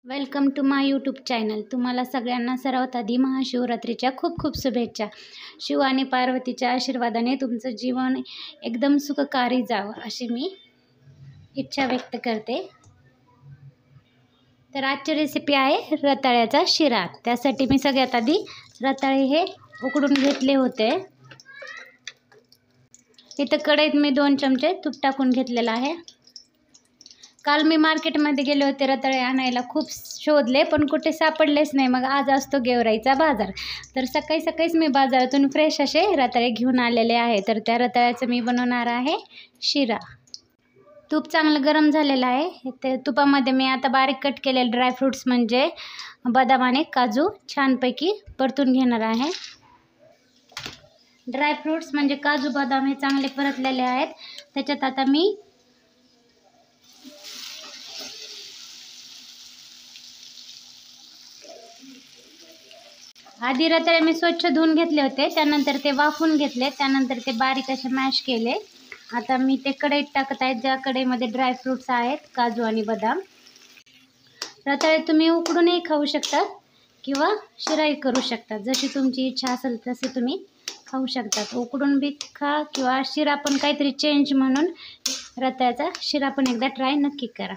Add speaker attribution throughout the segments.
Speaker 1: Welcome to my YouTube channel. तुम्हाला सगळ्यांना सर्वात आधी महाशिवरात्रीच्या खूप खूप शुभेच्छा। शिव आणि पार्वतीच्या आशीर्वादाने तुमचं जीवन एकदम सुखकारी जावं अशी मी इच्छा व्यक्त करते। तर आजची रेसिपी आहे रताळ्याचा शिरा। त्यासाठी मी सगळ्यात आधी रताळे हे उकडून घेतले होते। इथं कढईत मी 2 चमचे तूप टाकून घेतलेलं आहे। काल मी मार्केटमध्ये गेले होते रताळे आणायला, खूप शोधले पण कुठे सापडलेच नाही। मग आज असतो गेवराईचा बाजार, तर सकाळी सकाळीच मी बाजारातून फ्रेश असे रताळे घेऊन आलेले आहे। तर त्या रताळ्याचं मी बनवणार आहे शिरा। तूप चांगलं गरम झालेलं आहे। ते तुपामध्ये मी आता बारीक कट केलेले ड्रायफ्रूट्स म्हणजे बदाम आणि काजू छानपैकी परतून घेणार आहे। ड्रायफ्रूट्स म्हणजे काजू बदाम हे चांगले परतलेले आहेत। त्याच्यात आता मी आधी रताळे मी स्वच्छ धुवून घेतले होते, त्यानंतर ते वाफून घेतले, त्यानंतर ते बारीक असे मॅश केले। आता मी ते कढईत टाकत आहे, ज्या कढईमध्ये ड्रायफ्रूट्स आहेत, काजू आणि बदाम। रताळे तुम्ही उकडूनही खाऊ शकता किंवा शिराही करू शकता, जशी तुमची इच्छा असेल तसे तुम्ही खाऊ शकतात। उकडून बी खा किंवा शिरा पण काहीतरी चेंज म्हणून रताळ्याचा शिरा पण एकदा ट्राय नक्की करा।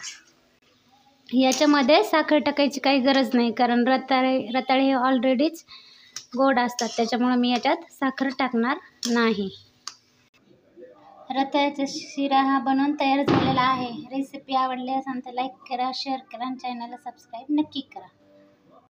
Speaker 1: याच्यामध्ये साखर टाकायची काही गरज नाही, कारण रताळे हे ऑलरेडीच गोड असतात, त्याच्यामुळे मी याच्यात साखर टाकणार नाही। रताळ्याचा शिरा हा बनवून तयार झालेला आहे। रेसिपी आवडली असेल तर लाईक करा, शेअर करा आणि चॅनलला सबस्क्राईब नक्की करा।